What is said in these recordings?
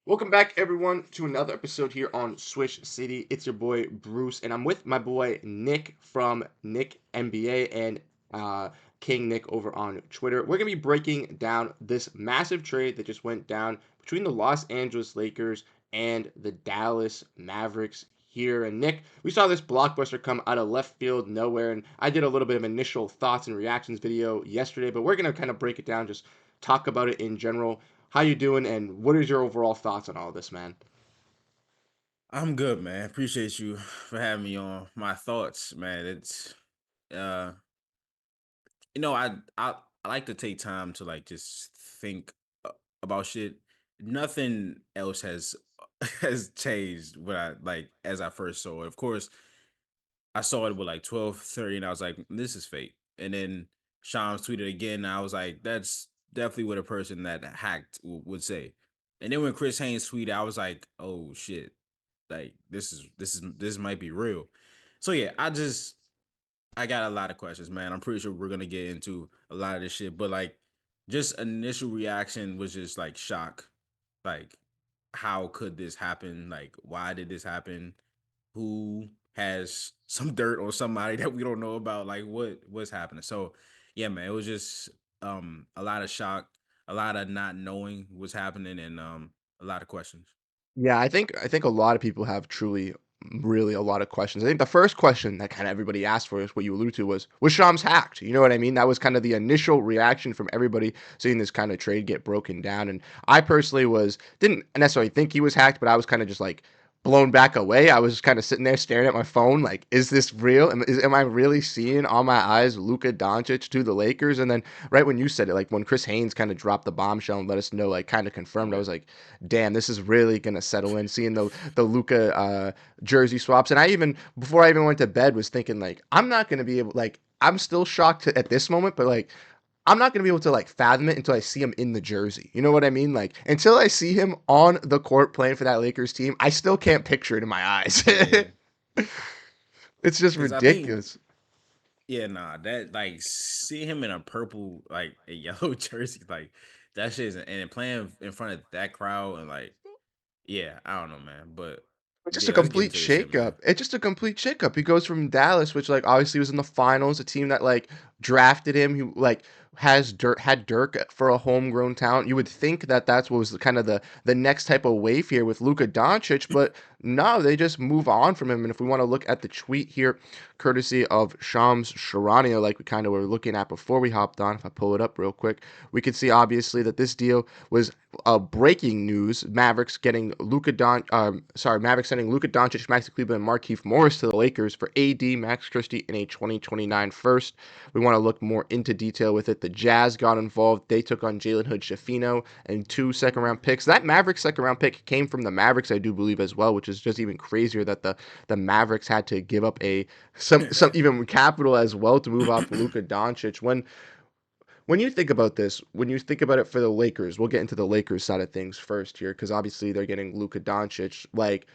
Welcome back, everyone, to another episode here on Swish City. It's your boy Bruce, and I'm with my boy Nick from Nick NBA and King Nick over on Twitter. We're gonna be breaking down this massive trade that just went down between the Los Angeles Lakers and the Dallas Mavericks here. And Nick, we saw this blockbuster come out of left field, nowhere, and I did a little bit of initial thoughts and reactions video yesterday, but we're gonna kind of break it down, just talk about it in general. How you doing, and what is your overall thoughts on all this, man? I'm good, man. Appreciate you for having me on. My thoughts, man. It's uh I like to take time to like just think about shit. Nothing else has has changed what I like as I first saw it. Of course, I saw it with like 12:30 and I was like, this is fake. And then Shams tweeted again, and I was like, that's definitely what a person that hacked would say. And then when Chris Haynes tweeted, I was like, oh shit. Like this might be real. So yeah, I got a lot of questions, man. I'm pretty sure we're gonna get into a lot of this shit, but like just initial reaction was just like shock. Like, how could this happen? Like, why did this happen? Who has some dirt on somebody that we don't know about? Like, what's happening? So yeah, man, it was just a lot of shock, a lot of not knowing what's happening, and a lot of questions. Yeah, I think a lot of people have truly really a lot of questions. I think the first question that kind of everybody asked for is what you alluded to was Shams hacked? You know what I mean? That was kind of the initial reaction from everybody seeing this kind of trade get broken down. And I personally was didn't necessarily think he was hacked, but I was kind of just like blown back away. I was kind of sitting there staring at my phone, like, is this real? Am I really seeing on my eyes Luka Doncic to the Lakers? And then right when you said it, like when Chris Haynes kind of dropped the bombshell and let us know, like kind of confirmed, I Yeah. was like, damn, this is really gonna settle in. Seeing the Luka jersey swaps, and I even before I even went to bed was thinking like, I'm not gonna be able like. I'm still shocked at this moment, but like I'm not gonna be able to like fathom it until I see him in the jersey. You know what I mean? Like until I see him on the court playing for that Lakers team, I still can't picture it in my eyes. Yeah. It's just Cause I think ridiculous. Yeah, nah, that like see him in a purple, like a yellow jersey, like that shit is, and then playing in front of that crowd and like, yeah, I don't know, man, but It's just a yeah, let's get complete into this shit, man. shakeup. It's just a complete shakeup. He goes from Dallas, which like obviously was in the finals, a team that like drafted him, who like had Dirk for a homegrown talent. You would think that that's what was kind of the next type of wave here with Luka Doncic, but no, they just move on from him. And if we want to look at the tweet here, courtesy of Shams Charania, like we kind of were looking at before we hopped on, if I pull it up real quick, we could see obviously that this deal was breaking news: Mavericks sending Luka Doncic, Maxi Kleber, and Markieff Morris to the Lakers for AD, Max Christie, and a 2029 first. We want to look more into detail with it. The Jazz got involved. They took on Jalen Hood Shafino and two second round picks. That Mavericks second round pick came from the Mavericks, I do believe, as well, which is just even crazier that the Mavericks had to give up a some even capital as well to move off Luka Doncic. When you think about this, when you think about it for the Lakers, we'll get into the Lakers side of things first here, because obviously they're getting Luka Doncic. Like,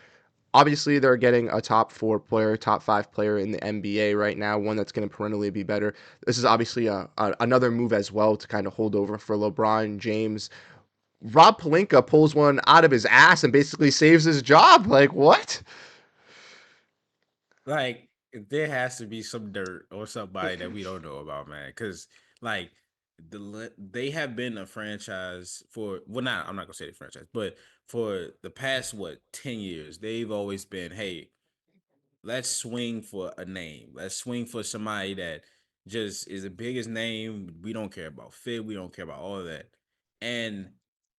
obviously they're getting a top four player, top five player in the NBA right now, one that's going to perennially be better. This is obviously another move as well to kind of hold over for LeBron James. Rob Pelinka pulls one out of his ass and basically saves his job. Like, what? Like, there has to be some dirt or somebody that we don't know about, man, because like they have been a franchise for, well, not, I'm not gonna say the franchise, but for the past what 10 years, they've always been, hey, let's swing for a name. Let's swing for somebody that just is the biggest name. We don't care about fit. We don't care about all of that. And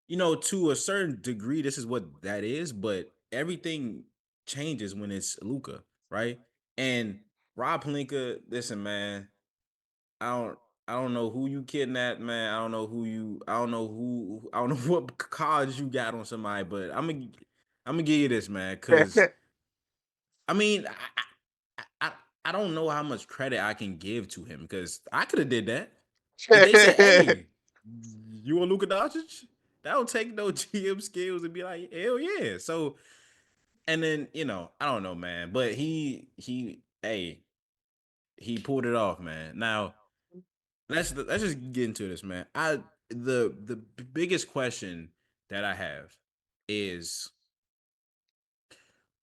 to a certain degree, this is what that is. But everything changes when it's Luca, right? And Rob Palinka, listen, man. I don't. I don't know who you kidnapped, man. I don't know who you. I don't know who. I don't know what cards you got on somebody. But I'm gonna give you this, man, because I mean, I don't know how much credit I can give to him because I could have did that. If they said, "Hey, you want Luka Doncic?" That don't take no GM skills and be like, "Hell yeah!" So, and then I don't know, man, but hey, he pulled it off, man. Now let's just get into this, man. The biggest question that I have is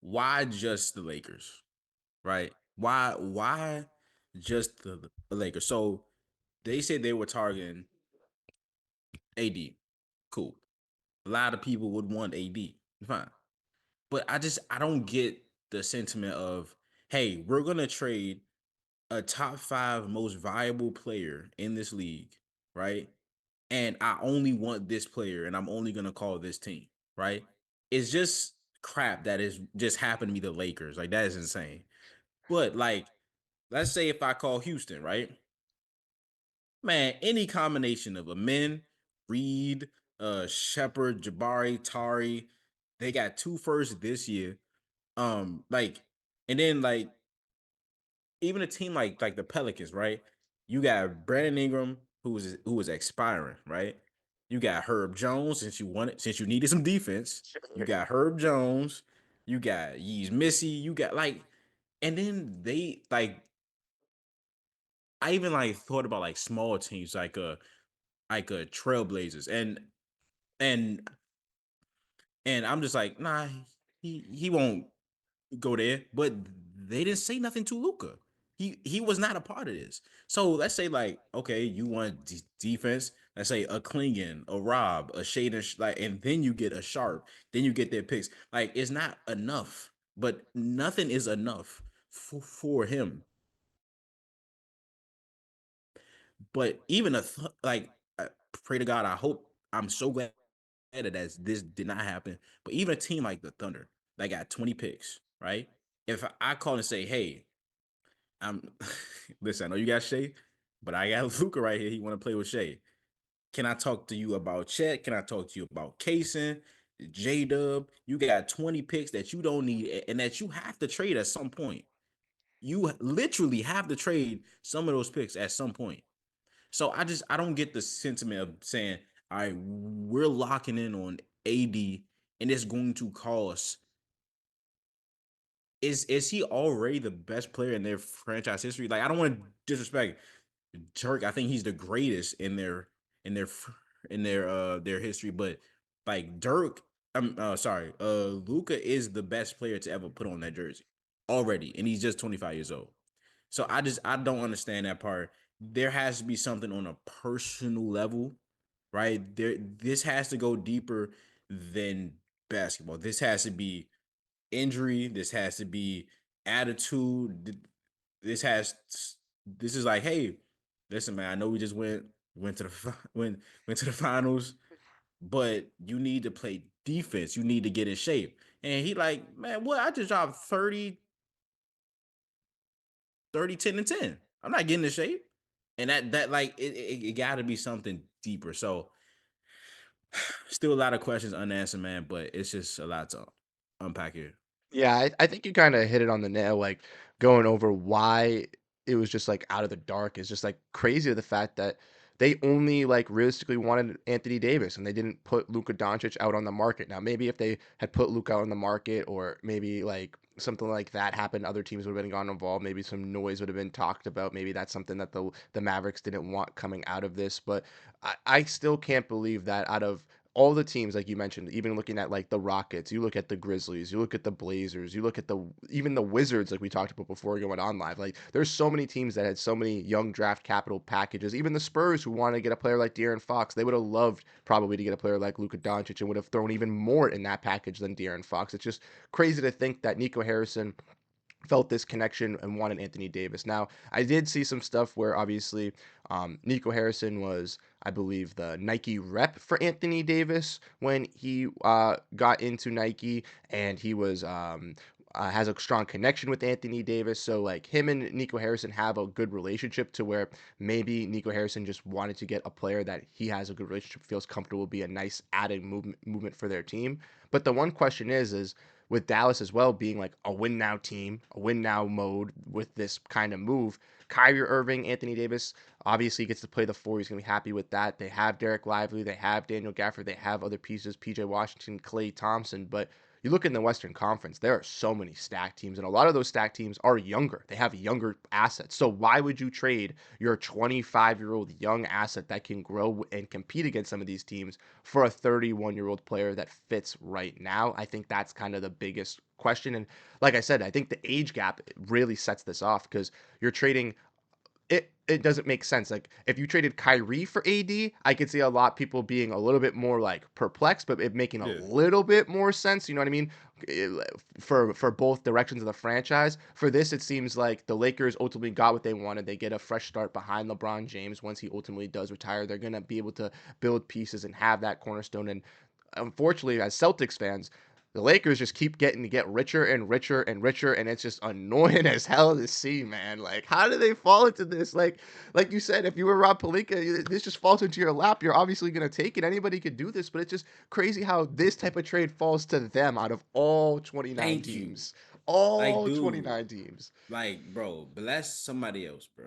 why just the Lakers, right? Why just the Lakers? So they said they were targeting AD. Cool. A lot of people would want AD. Fine. But I don't get the sentiment of, hey, we're gonna trade a top five most valuable player in this league, right? And I only want this player and I'm only gonna call this team, right? It's just crap that is just happened to be the Lakers. Like that is insane. But like, let's say if I call Houston, right? Man, any combination of a men, Reed, Shepard, Jabari, Tari, they got two firsts this year. Like, and then like even a team like the Pelicans, right? You got Brandon Ingram who was expiring, right? You got Herb Jones since you needed some defense. You got Herb Jones. You got Yeez Missy. You got like, and then they like I even like thought about like small teams like Trailblazers and and I'm just like nah he won't go there, but they didn't say nothing to Luca. He was not a part of this. So let's say like, okay, you want defense. Let's say a Klingon, a Rob, a Shaden, like, and then you get a Sharp. Then you get their picks. Like it's not enough, but nothing is enough for him. But even like, pray to God, I hope I'm so glad that this did not happen. But even a team like the Thunder that got 20 picks, right? If I call and say, hey, I'm listen, I know you got Shay, but I got Luca right here. He want to play with Shay. Can I talk to you about Chet? Can I talk to you about Kaysen, J Dub? You got 20 picks that you don't need and that you have to trade at some point. You literally have to trade some of those picks at some point. So I don't get the sentiment of saying, all right, we're locking in on AD and it's going to cost. Is he already the best player in their franchise history? Like I don't want to disrespect Turk. I think he's the greatest in their their history. But like Dirk, I'm sorry, Luca is the best player to ever put on that jersey already, and he's just 25 years old. So I don't understand that part. There has to be something on a personal level, right? This has to go deeper than basketball. This has to be injury. This has to be attitude. This has this is like, hey, listen, man. I know we just went to the went to the finals, but you need to play defense. You need to get in shape. And he like, man, what? I just dropped 10 and 10. I'm not getting in shape. And that like it got to be something deeper. So still a lot of questions unanswered, man. But it's just a lot to unpack here. Yeah, I think you kind of hit it on the nail, like going over why it was just like out of the dark is just like crazy the fact that they only like realistically wanted Anthony Davis and they didn't put Luka Doncic out on the market. Now, maybe if they had put Luka out on the market or maybe like something like that happened, other teams would have been gone involved. Maybe some noise would have been talked about. Maybe that's something that the Mavericks didn't want coming out of this. But I still can't believe that out of all the teams like you mentioned, even looking at like the Rockets, you look at the Grizzlies, you look at the Blazers, you look at the even the Wizards, like we talked about before going on live. Like there's so many teams that had so many young draft capital packages. Even the Spurs, who wanted to get a player like De'Aaron Fox, they would have loved probably to get a player like Luka Doncic and would have thrown even more in that package than De'Aaron Fox. It's just crazy to think that Nico Harrison felt this connection and wanted Anthony Davis. Now, I did see some stuff where obviously Nico Harrison was, I believe, the Nike rep for Anthony Davis when he got into Nike, and he was has a strong connection with Anthony Davis. So like him and Nico Harrison have a good relationship to where maybe Nico Harrison just wanted to get a player that he has a good relationship, feels comfortable, be a nice added movement for their team. But the one question is with Dallas as well being like a win now team, a win now mode with this kind of move. Kyrie Irving, Anthony Davis obviously gets to play the four. He's going to be happy with that. They have Derek Lively, they have Daniel Gafford, they have other pieces, PJ Washington, Klay Thompson. But you look in the Western Conference, there are so many stacked teams, and a lot of those stacked teams are younger. They have younger assets. So why would you trade your 25-year-old young asset that can grow and compete against some of these teams for a 31-year-old player that fits right now? I think that's kind of the biggest question. And like I said, I think the age gap really sets this off because you're trading it doesn't make sense. Like if you traded Kyrie for AD, I could see a lot of people being a little bit more like perplexed, but it making a Yeah. little bit more sense. You know what I mean? Eh, for both directions of the franchise. For this, it seems like the Lakers ultimately got what they wanted. They get a fresh start behind LeBron James once he ultimately does retire. They're gonna be able to build pieces and have that cornerstone. And unfortunately, as Celtics fans, the Lakers just keep getting to get richer and richer and richer, and it's just annoying as hell to see, man. Like, how do they fall into this? Like you said, if you were Rob Pelinka, this just falls into your lap. You're obviously gonna take it. Anybody could do this, but it's just crazy how this type of trade falls to them out of all 29 Thank you. teams. Like, All dude, 29 teams. like, bro, bless somebody else, bro.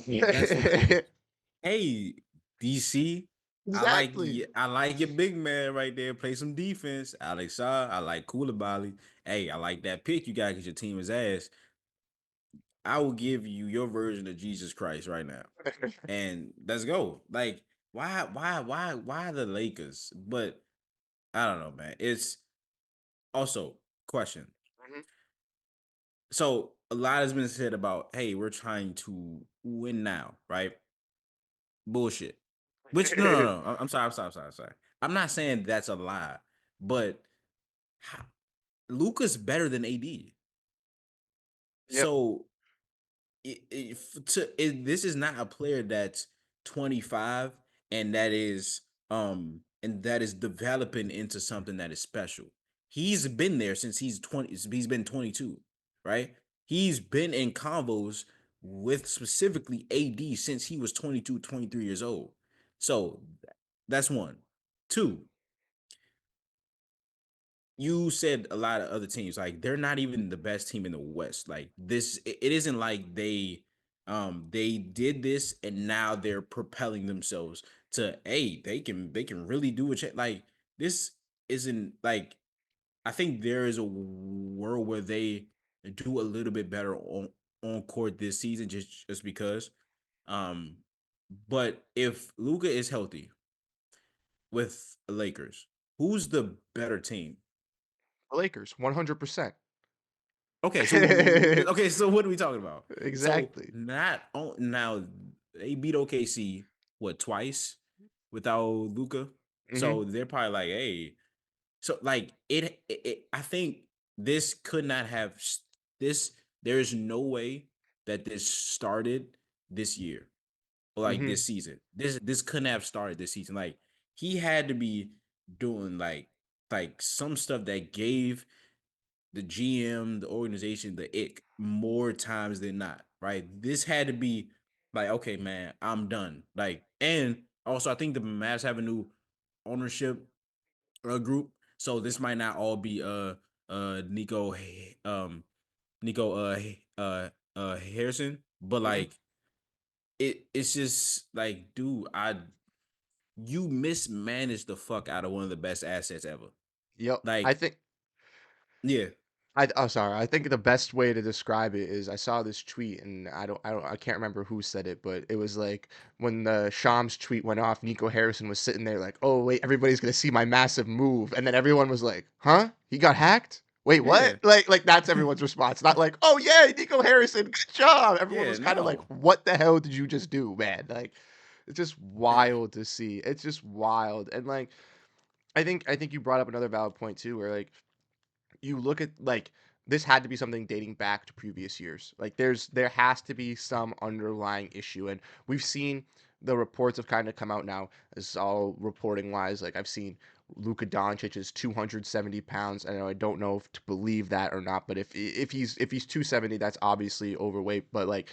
Bless somebody else. Hey, DC, Exactly. I like your big man right there. Play some defense. Alex Shaw, I like Koulibaly. Hey, I like that pick you got because your team is ass. I will give you your version of Jesus Christ right now. And let's go. Like, why the Lakers? But I don't know, man. It's also question. Mhm. So a lot has been said about, hey, we're trying to win now, right? Bullshit. Which no. I'm sorry. I'm sorry. I'm not saying that's a lie, but Luca's better than AD. Yep. So this is not a player that's 25 and that is developing into something that is special. He's been there since he's 20, he's been 22, right? He's been in combos with specifically AD since he was 22, 23 years old. So that's one. Two, you said a lot of other teams like they're not even the best team in the West. Like this, it isn't like they did this and now they're propelling themselves to hey they can really do it. Like this isn't like I think there is a world where they do a little bit better on court this season just because. Um, but if Luca is healthy with the Lakers, who's the better team? The Lakers, 100%. Okay, so what are we talking about? So Exactly. not on now they beat OKC what twice without Luca. Hmm. So they're probably like, hey, so like I think this could not have this. There's no way that this started this year or like Hmm. this season. This couldn't have started this season. Like he had to be doing like some stuff that gave the GM, the organization, the ick more times than not, right? This had to be like, okay, man, I'm done. Like, and also I think the Mavs have a new ownership group, so this might not all be Nico Nico Harrison, but Hmm. like it's just like, dude, I you mismanaged the fuck out of one of the best assets ever. Yep. I Like, think yeah, I'm sorry. I think the best way to describe it is I saw this tweet and I can't remember who said it, but it was like when the Shams tweet went off, Nico Harrison was sitting there like, "Oh wait, everybody's gonna see my massive move," and then everyone was like, "Huh? He got hacked? Wait, what?" yeah, Like that's everyone's response. Not like, "Oh yeah, Nico Harrison, good job." Everyone yeah, was kind of like, no. "What the hell did you just do, man?" Like it's just wild to see. It's just wild, and like I think you brought up another valid point too, where like you look at like this had to be something dating back to previous years. Like there has to be some underlying issue, and we've seen the reports have kind of come out now. As all reporting wise, like I've seen Luka Doncic is 270 pounds. I don't know if to believe that or not, but if he's 270, that's obviously overweight. But like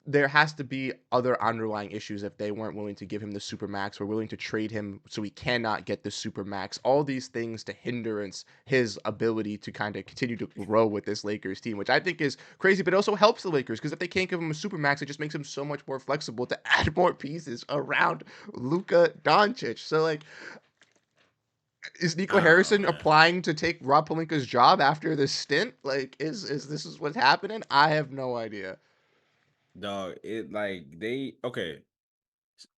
there has to be other underlying issues if they weren't willing to give him the super max. We're willing to trade him so he cannot get the super max. All these things to hindrance his ability to kind of continue to grow with this Lakers team, which I think is crazy, but it also helps the Lakers because if they can't give him a super max, it just makes him so much more flexible to add more pieces around Luka Doncic. So like Is Nico I don't know, Harrison man. applying to take Rob Pelinka's job after this stint? Like, is this is what's happening? I have no idea. Dog, it like they okay.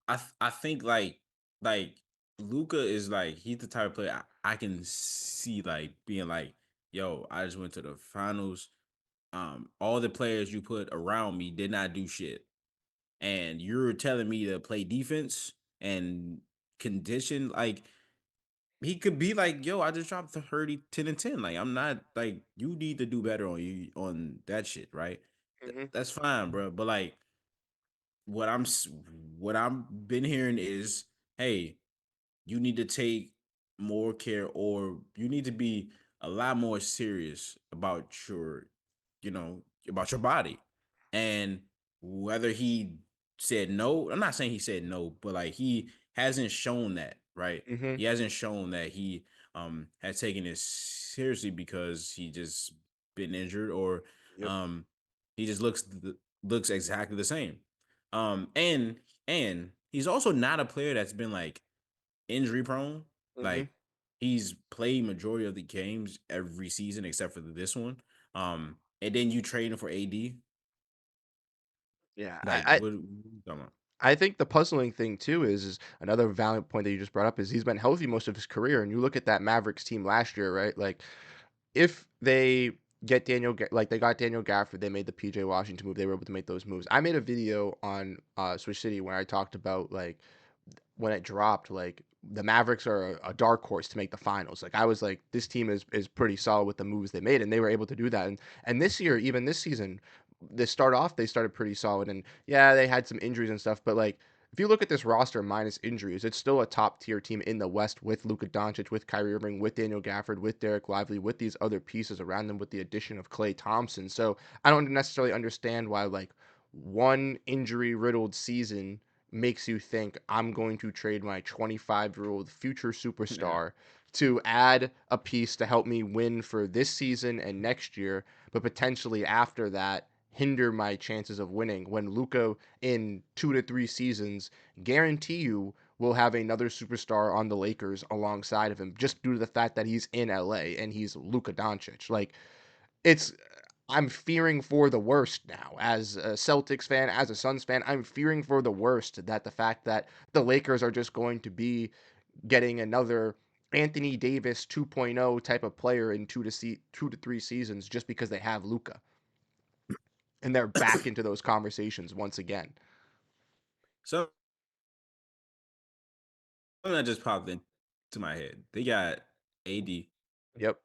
I think like Luca is like he's the type of player I can see like being like, yo, I just went to the finals. All the players you put around me did not do shit. And you're telling me to play defense and condition like he could be like, yo, I just dropped 30, 10 and 10. Like, I'm not like you need to do better on you on that shit, right? Hmm. That's fine, bro. But like what what I'm been hearing is, hey, you need to take more care or you need to be a lot more serious about about your body. And whether he said no, I'm not saying he said no, but like he hasn't shown that, right? Hmm. He hasn't shown that he has taken it seriously because he just been injured or Yep. um he just looks exactly the same. And he's also not a player that's been like injury prone. Hmm. Like he's played majority of the games every season except for this one. And then you trade him for AD. Yeah. Like what are you talking about? I think the puzzling thing too is another valid point that you just brought up is he's been healthy most of his career, and you look at that Mavericks team last year, right? Like if they get like they got Daniel Gafford, they made the PJ Washington move, they were able to make those moves. I made a video on Switch City where I talked about like when it dropped, like the Mavericks are a dark horse to make the finals. Like I was like, this team is pretty solid with the moves they made, and they were able to do that. And this year, even this season, they started pretty solid, and yeah, they had some injuries and stuff, but like. If you look at this roster minus injuries, it's still a top tier team in the West with Luka Doncic, with Kyrie Irving, with Daniel Gafford, with Derek Lively, with these other pieces around them, with the addition of Klay Thompson. So I don't necessarily understand why like one injury riddled season makes you think I'm going to trade my 25-year-old future Yeah. superstar to add a piece to help me win for this season and next year, but potentially after that hinder my chances of winning when Luca in 2 to 3 seasons guarantee you will have another superstar on the Lakers alongside of him just due to the fact that he's in LA and he's Luka Doncic. Like it's I'm fearing for the worst now. As a Celtics fan, as a Suns fan, I'm fearing for the worst that the fact that the Lakers are just going to be getting another Anthony Davis 2.0 type of player in 2 to 3 seasons just because they have Luca. And they're back into those conversations once again. So something that just popped into my head. They got AD, Yep.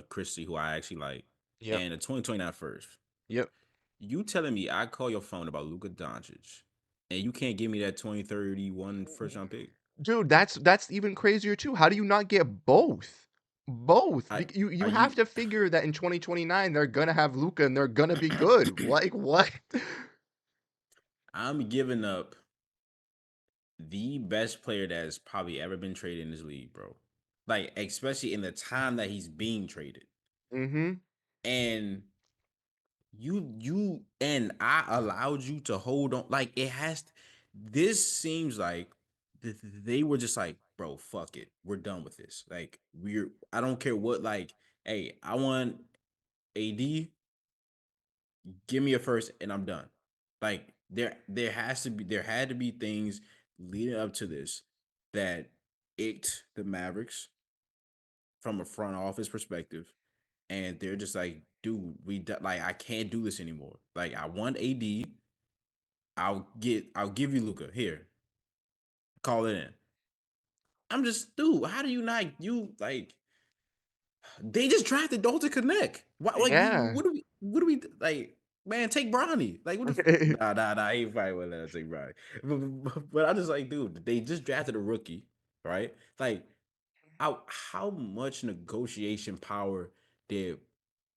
Christie, who I actually like, Yep. and the 2029 first. Yep. You telling me I call your phone about Luka Doncic and you can't give me that 2031 first round pick? Dude, that's even crazier too. How do you not get both? Both. I You are have you to figure that in 2029 they're gonna have Luca and they're gonna be good. Like what? I'm giving up the best player that's probably ever been traded in this league, bro. Like, especially in the time that he's being traded. Mm-hmm. And you and I allowed you to hold on. Like, this seems like they were just like, bro, fuck it. We're done with this. Like, I don't care what, like, hey, I want AD, give me a first and I'm done. Like there had to be things leading up to this that icked the Mavericks from a front office perspective, and they're just like, dude, like I can't do this anymore. Like I want AD, I'll give you Luca here, call it in. I'm just, dude, how do you not you like? They just drafted Dalton Connect. Why, like, Yeah. what do we like? Man, take Bronny. Like, what? Nah. He probably wouldn't let us take Bronny. But I just like, dude, they just drafted a rookie, right? Like, how much negotiation power did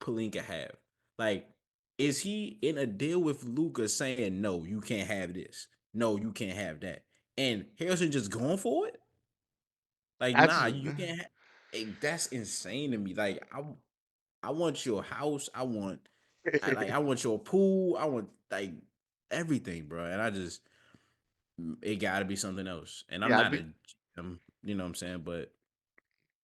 Palinka have? Like, is he in a deal with Luca saying no, you can't have this, no, you can't have that, and Harrison just going for it? Like, That's nah, you can't. That's insane to me. Like, I want your house. I want your pool. I want like everything, bro. And I just it got to be something else. And I'm yeah, not a, you know what I'm saying, but.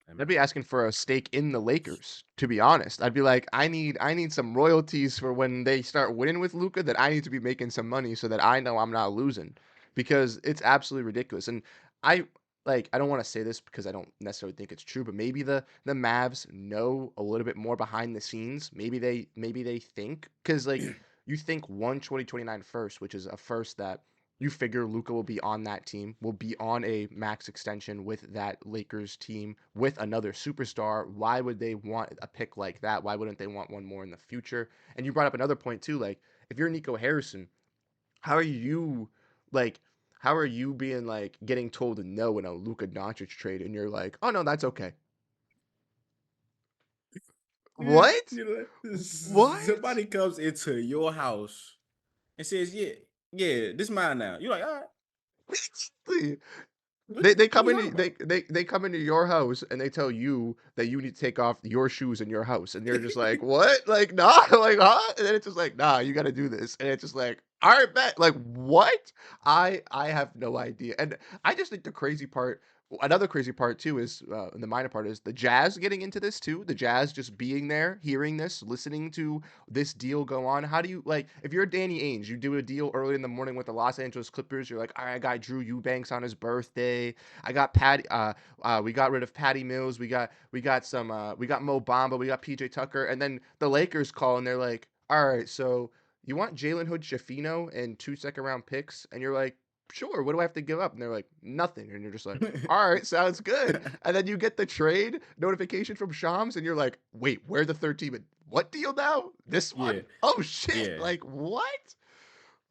I'd be asking for a stake in the Lakers, to be honest. I'd be like, I need some royalties for when they start winning with Luca that I need to be making some money so that I know I'm not losing because it's absolutely ridiculous. And I I don't want to say this because I don't necessarily think it's true, but maybe the Mavs know a little bit more behind the scenes. Maybe they think cuz you think 1 2029 first, which is a first that you figure Luca will be on that team, will be on a max extension with that Lakers team with another superstar. Why would they want a pick like that? Why wouldn't they want one more in the future? And you brought up another point too, like if you're Nico Harrison, how are you like how are you being like getting told no in a Luka Doncic trade and you're like, "Oh no, that's okay." Yeah, What? What? somebody comes into your house and says, "Yeah, yeah, this mine now." You're like, "All right, They they what come you talking into about?" they come into your house and they tell you that you need to take off your shoes in your house and you're just like, "What?" Like, "Nah," like, "Huh?" And then it's just like, "Nah, you got to do this." And it's just like, "All right, bet." Like, "What?" I have no idea. And I just think the crazy part another crazy part too is and the minor part is the Jazz getting into this too. The Jazz just being there, hearing this, listening to this deal go on. How do you like if you're Danny Ainge, you do a deal early in the morning with the Los Angeles Clippers, you're like, all right, I got Drew Eubanks on his birthday. I got Patty we got rid of Patty Mills, we got some we got Mo Bamba, we got PJ Tucker, and then the Lakers call and they're like, all right, so you want Jalen Hood Shafino and 2 second round picks? And you're like, sure, what do I have to give up? And they're like, nothing. And you're just like, all right, sounds good. And then you get the trade notification from Shams, and you're like, wait, where the third team? What deal now? This one? Yeah, Oh shit! yeah. Like what?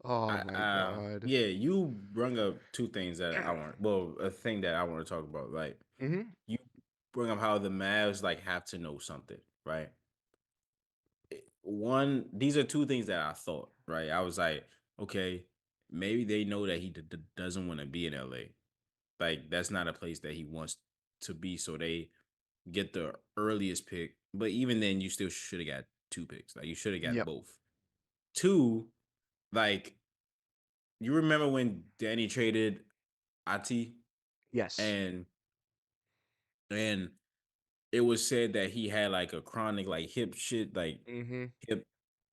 Oh my god. Yeah, you bring up two things that I want. Well, a thing that I want to talk about. Like hmm you bring up how the Mavs like have to know something, right? One, these are two things that I thought, right? I was like, okay, maybe they know that he doesn't want to be in LA. Like that's not a place that he wants to be, so they get the earliest pick. But even then, you still should have got two picks. Like you should have got Yep. both. Two, like you remember when Danny traded Ati Yes. and and it was said that he had like a chronic like hip shit, like hmm hip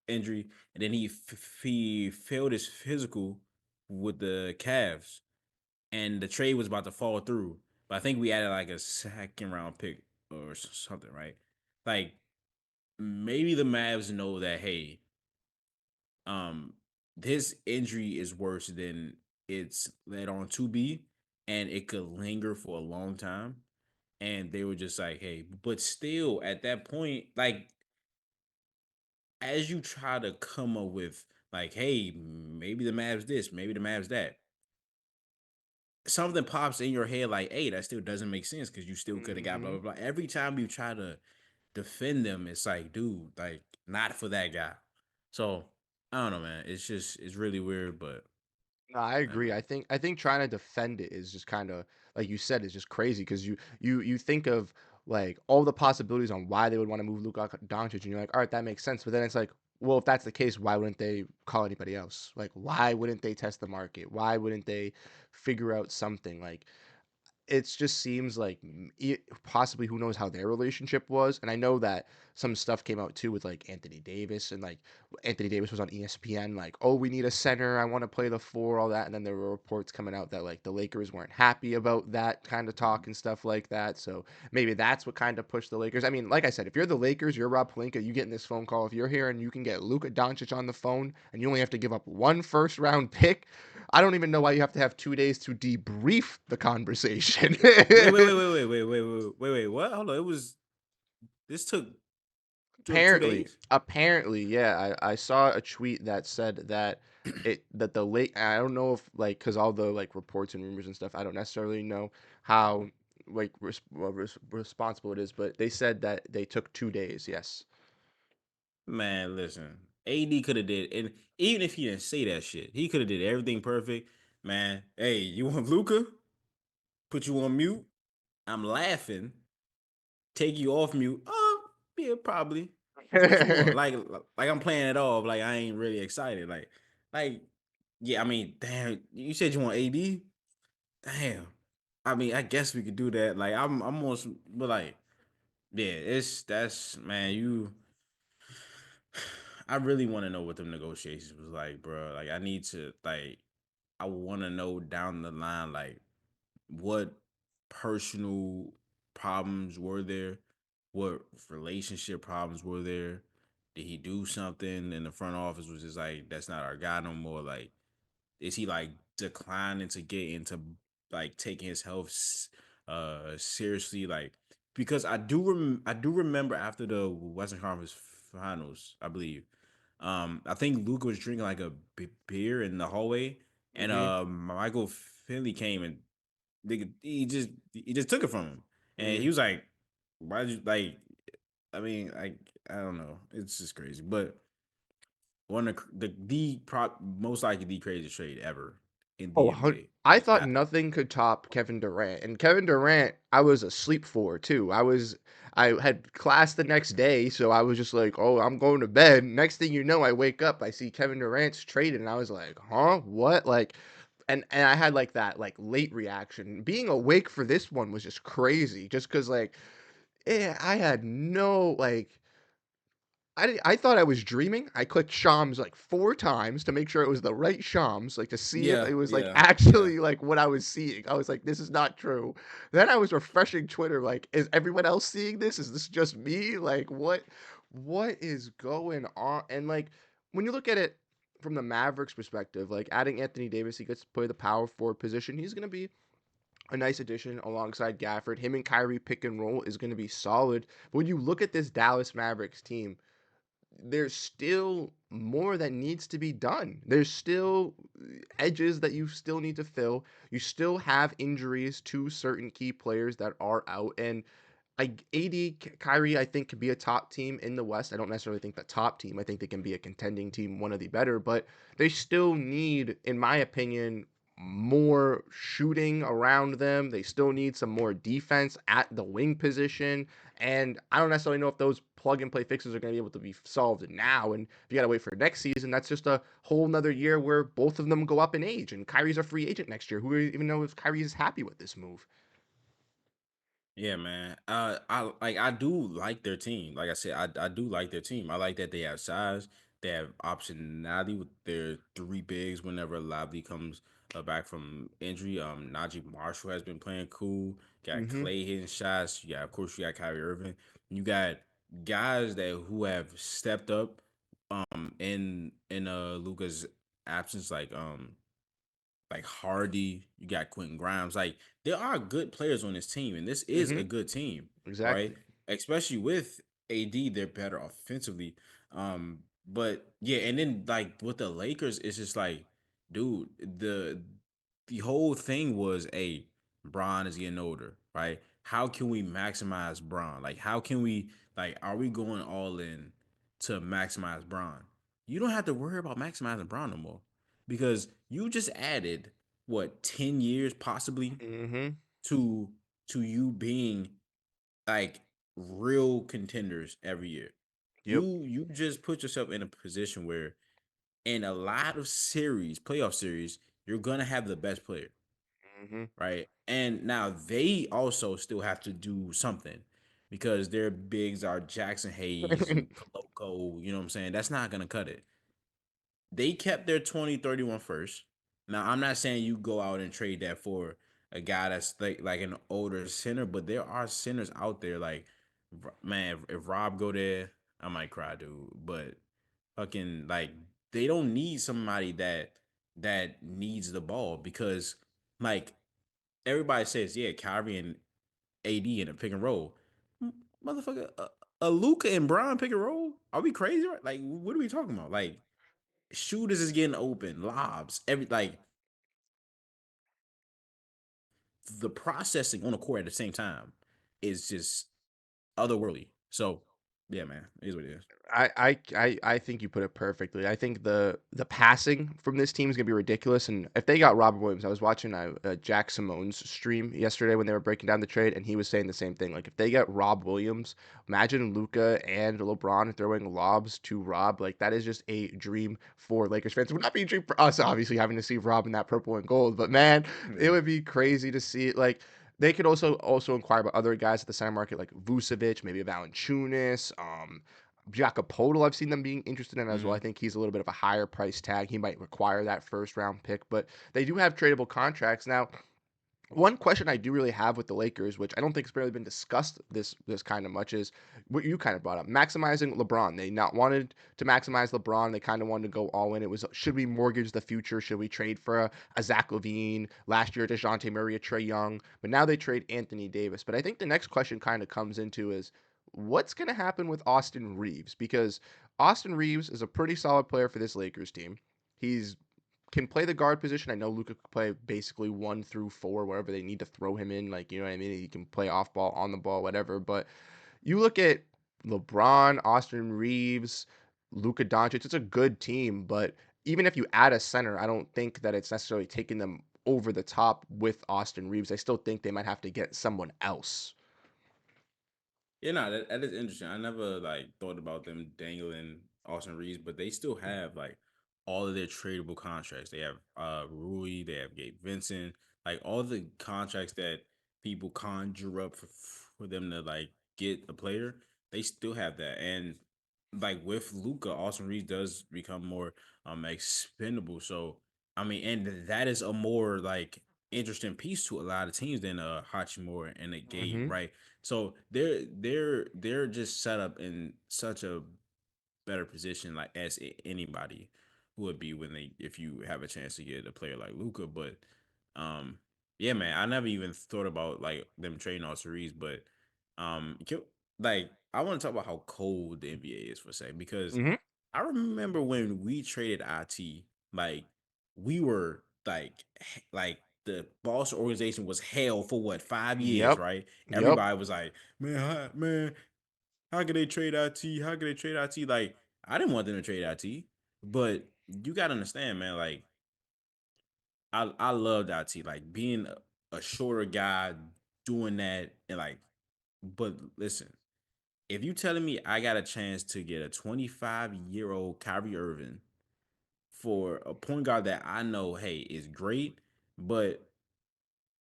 injury, and then he failed his physical with the Cavs, and the trade was about to fall through. But I think we added like a second round pick or something, right? Like maybe the Mavs know that hey, um, this injury is worse than it's led on to be, and it could linger for a long time. And they were just like, hey, but still at that point, like as you try to come up with like, hey, maybe the Mavs this, maybe the Mavs that, something pops in your head like, hey, that still doesn't make sense because you still could have got blah hmm blah blah. Every time you try to defend them, it's like, dude, like not for that guy. So I don't know, man. It's really weird, but No, I I agree. mean, I think trying to defend it is just kind of like you said, is just crazy because you think of like all the possibilities on why they would want to move Luka Doncic, and you're like, all right, that makes sense. But then it's like, well, if that's the case, why wouldn't they call anybody else? Like, why wouldn't they test the market? Why wouldn't they figure out something? Like, it's just seems like possibly who knows how their relationship was. And I know that some stuff came out too with like Anthony Davis and like Anthony Davis was on ESPN like, oh, we need a center, I want to play the four, all that. And then there were reports coming out that like the Lakers weren't happy about that kind of talk and stuff like that. So maybe that's what kind of pushed the Lakers. I mean, like I said, if you're the Lakers, you're Rob Pelinka, you getting this phone call. If you're here and you can get Luka Doncic on the phone and you only have to give up one first round pick, I don't even know why you have to have 2 days to debrief the conversation. wait. What? Hold on. It was this took two apparently, days. apparently, yeah, I saw a tweet that said that the late I don't know if like because all the like reports and rumors and stuff, I don't necessarily know how like responsible it is, but they said that they took 2 days. Yes. Man, listen. AD could have did, and even if he didn't say that shit, he could have did everything perfect. Man, hey, you want Luca? Put you on mute. I'm laughing. Take you off mute. Yeah, probably. What you want? Like I'm playing it off. Like I ain't really excited. Like, yeah. I mean, damn. You said you want AD. Damn. I mean, I guess we could do that. Like I'm on some, but like, yeah, it's that's man, you. I really want to know what the negotiations was like, bro. Like, I need to like, I want to know down the line, like, what personal problems were there, what relationship problems were there. Did he do something in the front office was just like that's not our guy no more? Like, is he like declining to get into like taking his health seriously? Like, because I do remember after the Western Conference Finals, I believe. I think Luca was drinking like a beer in the hallway, and Mm-hmm. Michael Finley came and he just took it from him, and Mm-hmm. he was like, "Why'd you like?" I mean, I don't know. It's just crazy, but one of the most likely the craziest trade ever in Oh, the NBA I just thought happened. nothing could top Kevin Durant. And Kevin Durant, I was asleep for too. I had class the next day, so I was just like, "Oh, I'm going to bed." Next thing you know, I wake up, I see Kevin Durant's traded, and I was like, "Huh? What?" Like, and I had like that like late reaction. Being awake for this one was just crazy, just because like, I had no like I thought I was dreaming. I clicked Shams like 4 times to make sure it was the right Shams, like, to see if Yeah, it was, like, yeah, yeah. actually, like, what I was seeing. I was like, "This is not true." Then I was refreshing Twitter, like, "Is everyone else seeing this? Is this just me? Like, what is going on?" And, like, when you look at it from the Mavericks perspective, like, adding Anthony Davis, he gets to play the power forward position. He's gonna be a nice addition alongside Gafford. Him and Kyrie pick and roll is gonna be solid. But when you look at this Dallas Mavericks team, there's still more that needs to be done. There's still edges that you still need to fill. You still have injuries to certain key players that are out. And AD, Kyrie, I think could be a top team in the West. I don't necessarily think the top team. I think they can be a contending team, one of the better, but they still need, in my opinion, more shooting around them. They still need some more defense at the wing position. And I don't necessarily know if those plug and play fixes are going to be able to be solved now. And if you got to wait for next season, that's just a whole nother year where both of them go up in age. And Kyrie's a free agent next year. Who even knows if Kyrie is happy with this move? Yeah, man. I do like their team. Like I said, I do like their team. I like that they have size. They have optionality with their three bigs whenever Lively comes back from injury. Najee Marshall has been playing cool. Got Mm-hmm. Clay hitting shots. Yeah, of course you got Kyrie Irving. You got guys that who have stepped up in Luca's absence, like Hardy, you got Quentin Grimes. Like there are good players on this team, and this is Mm-hmm. a good team, right? Exactly. Especially with AD, they're better offensively. But yeah, and then like with the Lakers, it's just like, dude, the whole thing was a Bron is getting older, right? How can we maximize Bron? Like, how can we like are we going all in to maximize Bron? You don't have to worry about maximizing Bron no more because you just added what 10 years possibly Mm-hmm. to you being like real contenders every year. Yep. You just put yourself in a position where in a lot of series, playoff series, you're gonna have the best player, Mm-hmm. right? And now they also still have to do something because their bigs are Jackson Hayes and Koloko, you know what I'm saying? That's not gonna cut it. They kept their 2031 first. Now, I'm not saying you go out and trade that for a guy that's like an older center, but there are centers out there. Like, man, if Rob go there, I might cry, dude. But fucking like, they don't need somebody that needs the ball because like everybody says, yeah, Kyrie and AD in a pick and roll. Motherfucker, a Luca and Brian pick and roll? Are we crazy? Right? Like, what are we talking about? Like, shooters is getting open, lobs, every like the processing on the court at the same time is just otherworldly. So Yeah, man. It is what it is. I think you put it perfectly. I think the passing from this team is gonna be ridiculous. And if they got Robert Williams, I was watching Jack Simone's stream yesterday when they were breaking down the trade, and he was saying the same thing. Like if they get Rob Williams, imagine Luca and LeBron throwing lobs to Rob. Like that is just a dream for Lakers fans. It would not be a dream for us, obviously, having to see Rob in that purple and gold. But man, it Yeah. would be crazy to see it. Like they could also inquire about other guys at the center market like Vucevic, maybe Valanciunas, Jacopoto, I've seen them being interested in as well. I Hmm. think he's a little bit of a higher price tag. He might require that first round pick, but they do have tradable contracts. Now, one question I do really have with the Lakers, which I don't think has really been discussed this kind of much, is what you kind of brought up, maximizing LeBron. They not wanted to maximize LeBron. They kind of wanted to go all in. It was should we mortgage the future? Should we trade for a Zach LaVine? Last year, DeJounte Murray, a Trey Young, but now they trade Anthony Davis. But I think the next question kind of comes into is what's going to happen with Austin Reeves? Because Austin Reeves is a pretty solid player for this Lakers team. He's can play the guard position. I know Luka can play basically 1 through 4, wherever they need to throw him in. Like, you know what I mean? He can play off ball, on the ball, whatever. But you look at LeBron, Austin Reeves, Luka Doncic, it's a good team. But even if you add a center, I don't think that it's necessarily taking them over the top with Austin Reeves. I still think they might have to get someone else. Yeah, no, that is interesting. I never like thought about them dangling Austin Reeves, but they still have like all of their tradable contracts. They have Rui, they have Gabe Vincent, like all the contracts that people conjure up for them to like get a player. They still have that, and like with Luca, Austin Reeves does become more expendable. So I mean, and that is a more like interesting piece to a lot of teams than Hachimura and a Gabe, Mm-hmm. right? So they're just set up in such a better position like as anybody would be when they if you have a chance to get a player like Luca. But um yeah, man, I never even thought about like them trading all series, but like I want to talk about how cold the NBA is for a second because Mm-hmm. I remember when we traded IT, like we were like the boss organization was hell for what 5 years, Yep. right? Yep. Everybody was like, man, how could they trade IT? How could they trade IT? Like, I didn't want them to trade IT, but you gotta understand, man. Like, I loved IT. Like being a shorter guy doing that, and like, but listen, if you telling me I got a chance to get a 25-year-old Kyrie Irving for a point guard that I know, hey, is great, but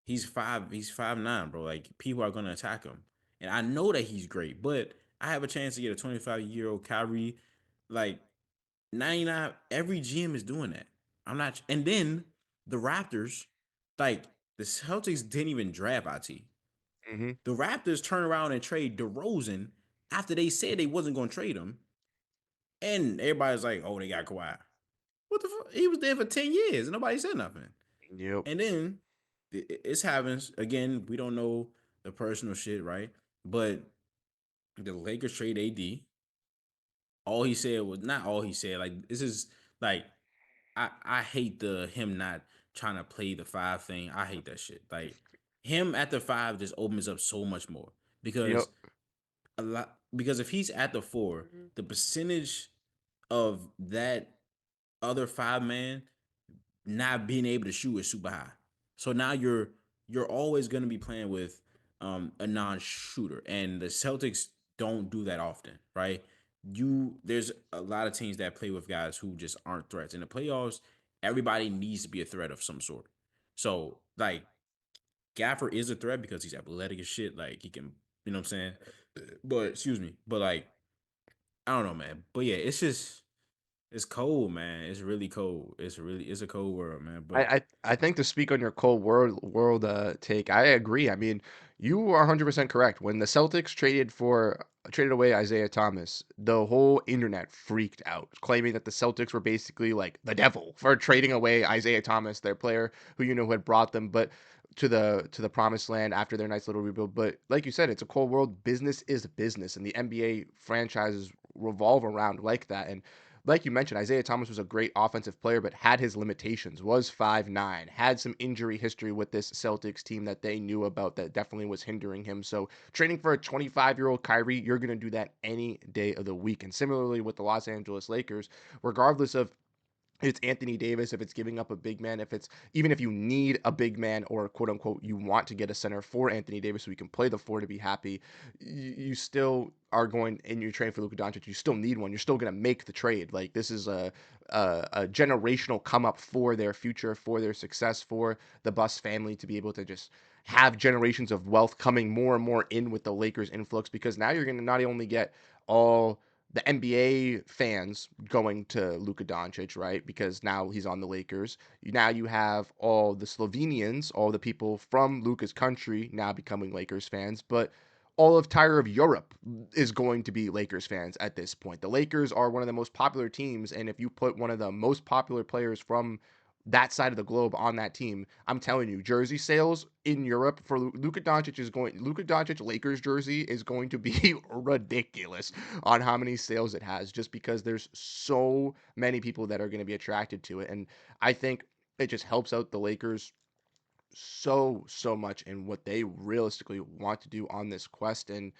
he's 5'9", bro. Like people are gonna attack him. And I know that he's great, but I have a chance to get a 25-year-old Kyrie. Like 99, every GM is doing that. I'm not and then the Raptors, like the Celtics didn't even draft IT. Mm-hmm. The Raptors turn around and trade DeRozan after they said they wasn't gonna trade him. And everybody's like, oh, they got Kawhi. What the fuck? He was there for 10 years and nobody said nothing. Yep. And then it's happens again. We don't know the personal shit, right? But the Lakers trade AD. All he said was not all he said. Like this is like I hate the him not trying to play the five thing. I hate that shit. Like him at the five just opens up so much more Yep. because a lot because if he's at the four, the percentage of that other five man not being able to shoot is super high. So now you're always going to be playing with a non-shooter, and the Celtics don't do that often, right? There's a lot of teams that play with guys who just aren't threats. In the playoffs, everybody needs to be a threat of some sort. So like Gaffer is a threat because he's athletic as shit. Like he can, you know what I'm saying? But excuse me, but like I don't know, man. But yeah, it's cold, man. It's really cold. It's a cold world, man. I, But I think to speak on your cold world take, I agree. I mean, you are 100% correct. When the Celtics traded away Isaiah Thomas, the whole internet freaked out, claiming that the Celtics were basically like the devil for trading away Isaiah Thomas, their player who had brought them, but to the promised land after their nice little rebuild. But like you said, it's a cold world. Business is business, and the NBA franchises revolve around like that. And like you mentioned, Isaiah Thomas was a great offensive player, but had his limitations, was 5'9", had some injury history with this Celtics team that they knew about that definitely was hindering him. So trading for a 25-year-old Kyrie, you're going to do that any day of the week. And similarly with the Los Angeles Lakers, regardless of it's Anthony Davis, if it's giving up a big man, if it's even if you need a big man or quote unquote you want to get a center for Anthony Davis so he can play the four to be happy, you still are going and you're trading for Luka Doncic. You still need one. You're still going to make the trade. Like this is a generational come up for their future, for their success, for the Buss family to be able to just have generations of wealth coming more and more in with the Lakers influx because now you're going to not only get all the NBA fans going to Luka Doncic, right? Because now he's on the Lakers. Now you have all the Slovenians, all the people from Luka's country now becoming Lakers fans, but all of Tyre of Europe is going to be Lakers fans at this point. The Lakers are one of the most popular teams, and if you put one of the most popular players from that side of the globe on that team, I'm telling you, jersey sales in Europe for Luka Doncic Luka Doncic Lakers jersey is going to be ridiculous on how many sales it has just because there's so many people that are going to be attracted to it. And I think it just helps out the Lakers so much in what they realistically want to do on this quest. And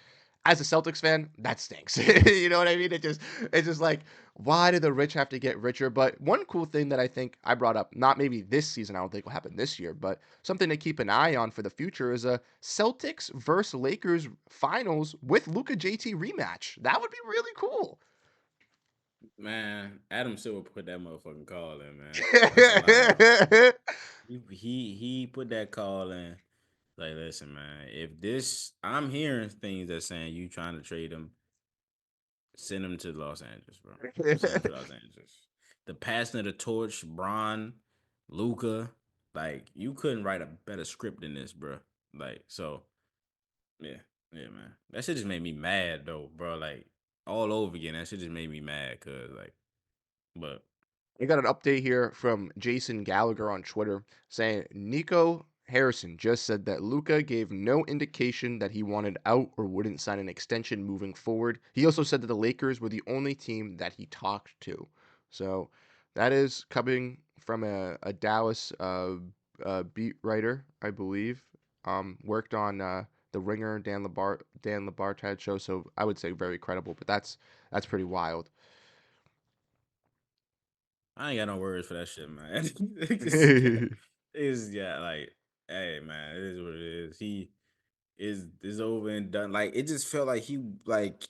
as a Celtics fan, that stinks. You know what I mean? It's just like, why do the rich have to get richer? But one cool thing that I think I brought up, not maybe this season, I don't think will happen this year, but something to keep an eye on for the future is a Celtics versus Lakers finals with Luka JT rematch. That would be really cool. Man, Adam Silver put that motherfucking call in, man. That's all I know. He put that call in. Like, listen, man, if this, I'm hearing things that saying you trying to trade him, send him to Los Angeles, bro. Send him to Los Angeles. The passing of the torch, Bron, Luca, like you couldn't write a better script than this, bro. Like, so yeah, yeah, man. That shit just made me mad though, bro. Like all over again. That shit just made me mad, cause like, but We got an update here from Jason Gallagher on Twitter saying Nico Harrison just said that Luca gave no indication that he wanted out or wouldn't sign an extension moving forward. He also said that the Lakers were the only team that he talked to. So that is coming from a Dallas beat writer, I believe. Worked on the Ringer Dan Labartad show, so I would say very credible. But that's pretty wild. I ain't got no words for that shit, man. It's yeah, like, hey man, it is what it is. He is over and done. Like it just felt like he like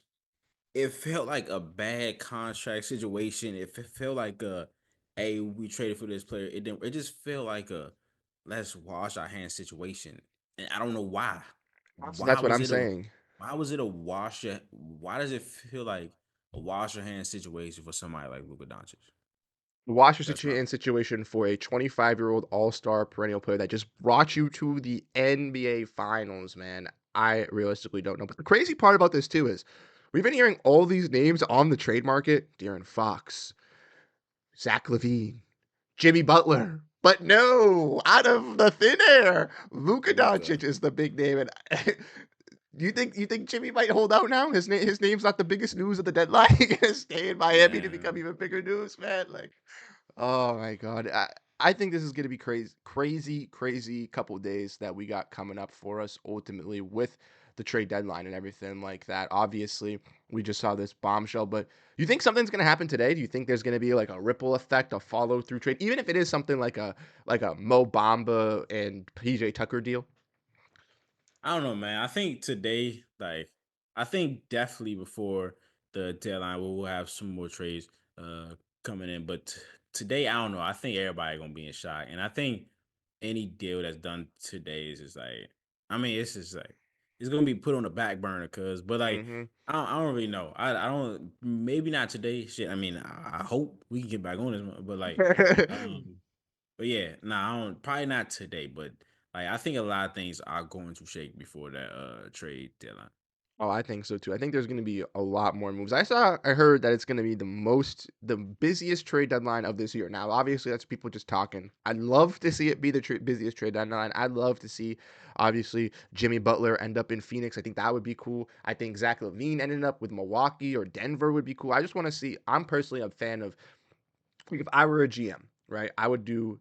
it felt like a bad contract situation. It felt like a hey, we traded for this player. It didn't. It just felt like a let's wash our hands situation, and I don't know why. Why That's what was I'm it a saying. why was it a wash? Why does it feel like a wash your hands situation for somebody like Luka Doncic? That's my Situation for a 25-year-old all-star perennial player that just brought you to the NBA Finals, man. I realistically don't know. But the crazy part about this too is we've been hearing all these names on the trade market: De'Aaron Fox, Zach LaVine, Jimmy Butler. But no, out of the thin air, Luka Luka. Doncic is the big name. And you think Jimmy might hold out now? His name's not the biggest news of the deadline. He's gonna stay in Miami to become Man, even bigger news, man. Like, oh my god. I think this is going to be crazy couple days that we got coming up for us ultimately with the trade deadline and everything like that. Obviously, we just saw this bombshell, but you think something's going to happen today? Do you think there's going to be like a ripple effect, a follow through trade, even if it is something like a Mo Bamba and PJ Tucker deal? I don't know, man. I think today, like, I think definitely before the deadline, we'll have some more trades coming in. But today, I don't know. I think everybody gonna be in shock, and I think any deal that's done today is just like, I mean, it's just like it's gonna be put on the back burner, cause, but like, Hmm. I don't really know. I don't. Maybe not today. Shit. I mean, I hope we can get back on this, but like, but yeah, nah, I don't probably not today, but like I think a lot of things are going to shake before that trade deadline. Oh, I think so too. I think there's going to be a lot more moves. I heard that it's going to be the busiest trade deadline of this year. Now, obviously, that's people just talking. I'd love to see it be the busiest trade deadline. I'd love to see, obviously, Jimmy Butler end up in Phoenix. I think that would be cool. I think Zach LaVine ended up with Milwaukee or Denver would be cool. I just want to see. I'm personally a fan of, like, if I were a GM, right, I would either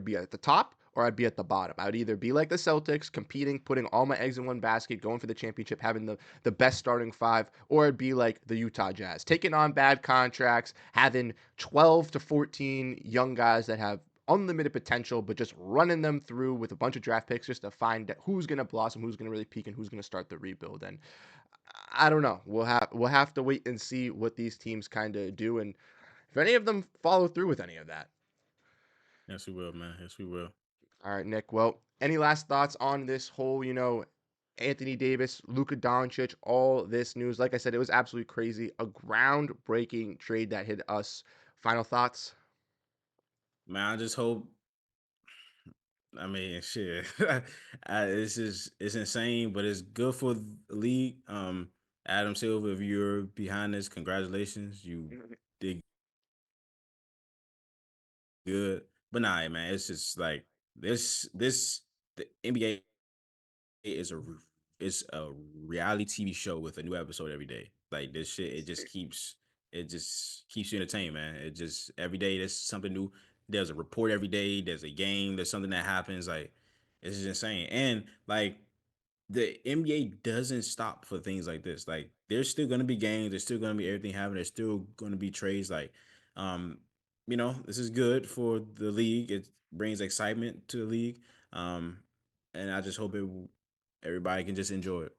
be at the top or I'd be at the bottom. I would either be like the Celtics, competing, putting all my eggs in one basket, going for the championship, having the best starting five, or I'd be like the Utah Jazz, taking on bad contracts, having 12 to 14 young guys that have unlimited potential, but just running them through with a bunch of draft picks just to find who's going to blossom, who's going to really peak, and who's going to start the rebuild. And I don't know. We'll have to wait and see what these teams kind of do, and if any of them follow through with any of that. Yes, we will, man. Yes, we will. All right, Nick. Well, any last thoughts on this whole, Anthony Davis, Luka Doncic, all this news? Like I said, it was absolutely crazy. A groundbreaking trade that hit us. Final thoughts? Man, I just hope. I mean, shit. It's insane, but it's good for the league. Adam Silver, if you're behind this, congratulations. You did good. But nah, man, it's just like this the NBA is it's a reality TV show with a new episode every day. Like this shit, it just keeps you entertained, man. It just every day there's something new. There's a report every day. There's a game. There's something that happens. Like it's just insane. And like the NBA doesn't stop for things like this. Like there's still gonna be games. There's still gonna be everything happening. There's still gonna be trades. Like, um, this is good for the league. It brings excitement to the league. Um, and I just hope everybody can just enjoy it.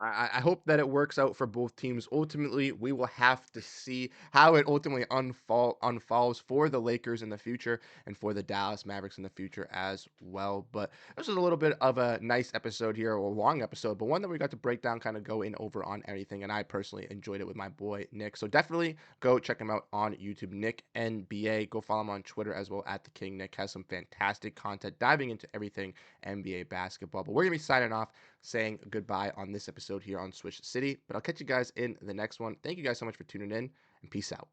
I hope that it works out for both teams. Ultimately, we will have to see how it ultimately unfolds for the Lakers in the future and for the Dallas Mavericks in the future as well. But this was a little bit of a nice episode here, or a long episode, but one that we got to break down, kind of go in over on everything. And I personally enjoyed it with my boy Nick. So definitely go check him out on YouTube, Nick NBA. Go follow him on Twitter as well at the King. Nick has some fantastic content diving into everything NBA basketball. But we're gonna be signing off, saying goodbye on this episode here on Switch City. But I'll catch you guys in the next one. Thank you guys so much for tuning in, and peace out.